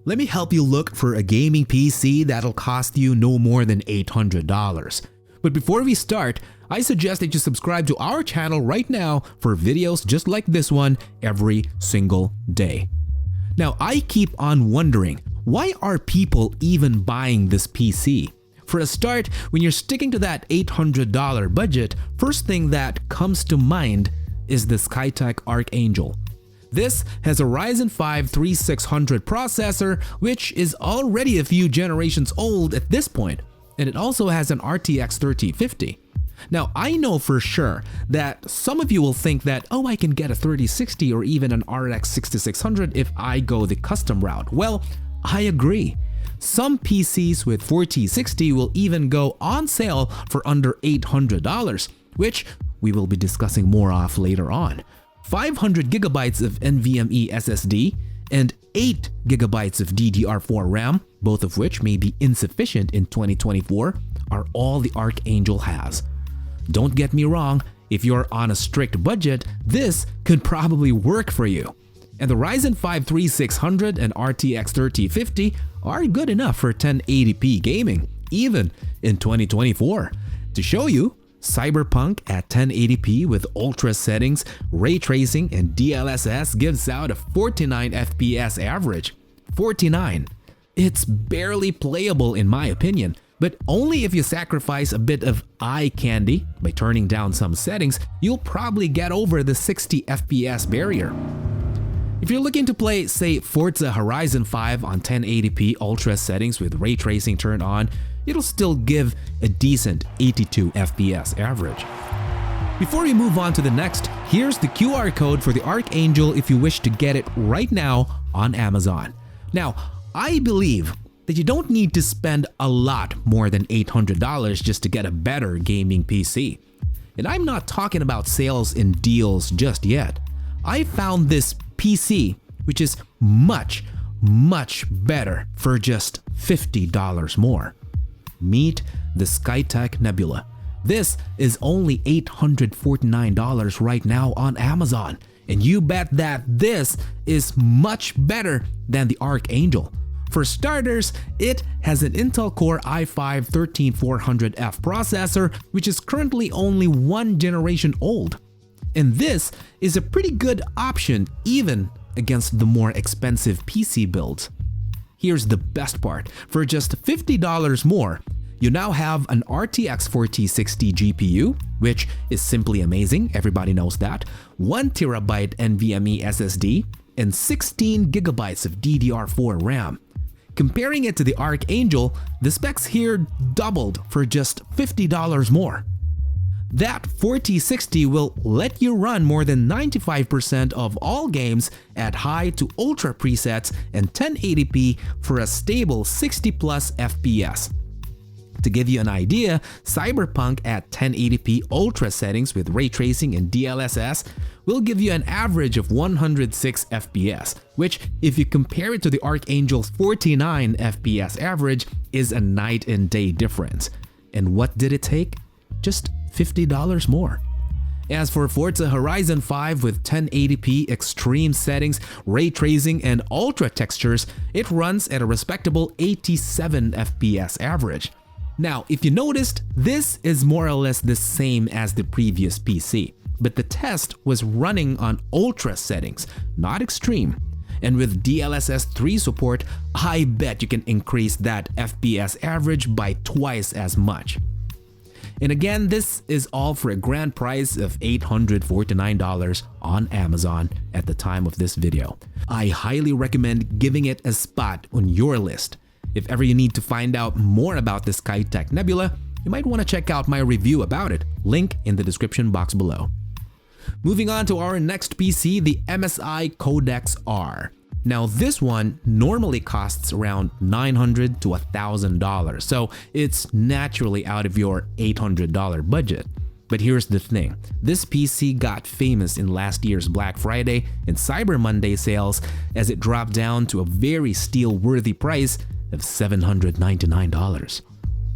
Let me help you look for a gaming PC that'll cost you no more than $800. But before we start, I suggest that you subscribe to our channel right now for videos just like this one every single day. Now, I keep on wondering, why are people even buying this PC? For a start, when you're sticking to that $800 budget, first thing that comes to mind is the SkyTech Archangel. This has a Ryzen 5 3600 processor, which is already a few generations old at this point, and it also has an RTX 3050. Now, I know for sure that some of you will think that, oh, I can get a 3060 or even an RX 6600 if I go the custom route. Well, I agree. Some PCs with 4060 will even go on sale for under $800, which we will be discussing more of later on. 500 gigabytes of NVMe SSD and 8 gigabytes of DDR4 RAM, both of which may be insufficient in 2024, are all the Archangel has. Don't get me wrong, if you're on a strict budget, this could probably work for you. And the Ryzen 5 3600 and RTX 3050 are good enough for 1080p gaming, even in 2024. To show you, Cyberpunk at 1080p with ultra settings, ray tracing, and DLSS gives out a 49 FPS average. 49. It's barely playable in my opinion, but only if you sacrifice a bit of eye candy by turning down some settings, you'll probably get over the 60 FPS barrier. If you're looking to play, say, Forza Horizon 5 on 1080p ultra settings with ray tracing turned on, it'll still give a decent 82 FPS average. Before we move on to the next, here's the QR code for the Archangel if you wish to get it right now on Amazon. Now, I believe that you don't need to spend a lot more than $800 just to get a better gaming PC. And I'm not talking about sales and deals just yet. I found this PC, which is much better for just $50 more. Meet the SkyTech Nebula. This is only $849 right now on Amazon, and you bet that this is much better than the Archangel. For starters, it has an Intel Core i5-13400F processor, which is currently only one generation old. And this is a pretty good option even against the more expensive PC builds. Here's the best part. For just $50 more, you now have an RTX 4060 GPU, which is simply amazing, everybody knows that, 1TB NVMe SSD, and 16 gigabytes of DDR4 RAM. Comparing it to the Archangel, the specs here doubled for just $50 more. That 4060 will let you run more than 95% of all games at high to ultra presets and 1080p for a stable 60 plus FPS. To give you an idea, Cyberpunk at 1080p ultra settings with ray tracing and DLSS will give you an average of 106 FPS, which, if you compare it to the Archangel's 49 FPS average, is a night and day difference. And what did it take? Just $50 more. As for Forza Horizon 5 with 1080p extreme settings, ray tracing, and ultra textures, it runs at a respectable 87 FPS average. Now, if you noticed, this is more or less the same as the previous PC, but the test was running on ultra settings, not extreme. And with DLSS 3 support, I bet you can increase that FPS average by twice as much. And again, this is all for a grand price of $849 on Amazon at the time of this video. I highly recommend giving it a spot on your list. If ever you need to find out more about the SkyTech Nebula, you might want to check out my review about it, link in the description box below. Moving on to our next PC, the MSI Codex R. Now this one normally costs around $900 to $1,000, so it's naturally out of your $800 budget. But here's the thing, this PC got famous in last year's Black Friday and Cyber Monday sales as it dropped down to a very steal-worthy price of $799.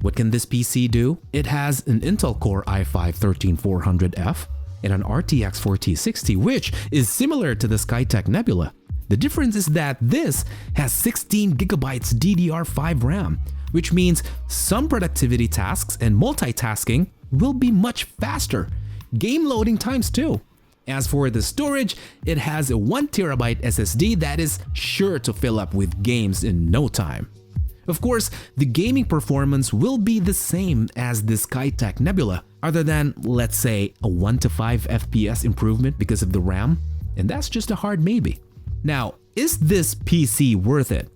What can this PC do? It has an Intel Core i5-13400F and an RTX 4060, which is similar to the SkyTech Nebula. The difference is that this has 16 gigabytes DDR5 RAM, which means some productivity tasks and multitasking will be much faster. Game loading times too. As for the storage, it has a 1TB SSD that is sure to fill up with games in no time. Of course, the gaming performance will be the same as the SkyTech Nebula, other than, let's say, a 1 to 5 FPS improvement because of the RAM, and that's just a hard maybe. Now, is this PC worth it?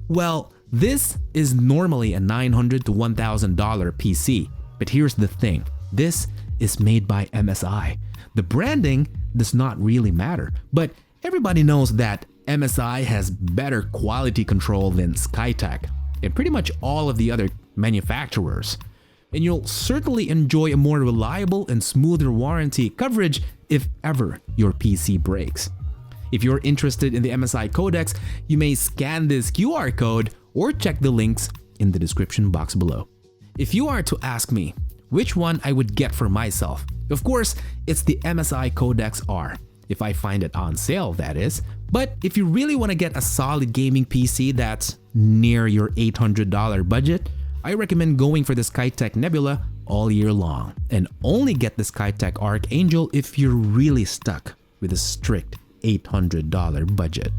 Well, this is normally a $900 to $1,000 PC, but here's the thing, this is made by MSI. The branding does not really matter, but everybody knows that MSI has better quality control than SkyTech and pretty much all of the other manufacturers. And you'll certainly enjoy a more reliable and smoother warranty coverage if ever your PC breaks. If you're interested in the MSI Codex, you may scan this QR code or check the links in the description box below. If you are to ask me which one I would get for myself, of course, it's the MSI Codex R, if I find it on sale, that is. But if you really want to get a solid gaming PC that's near your $800 budget, I recommend going for the SkyTech Nebula all year long, and only get the SkyTech Archangel if you're really stuck with a strict $800 budget.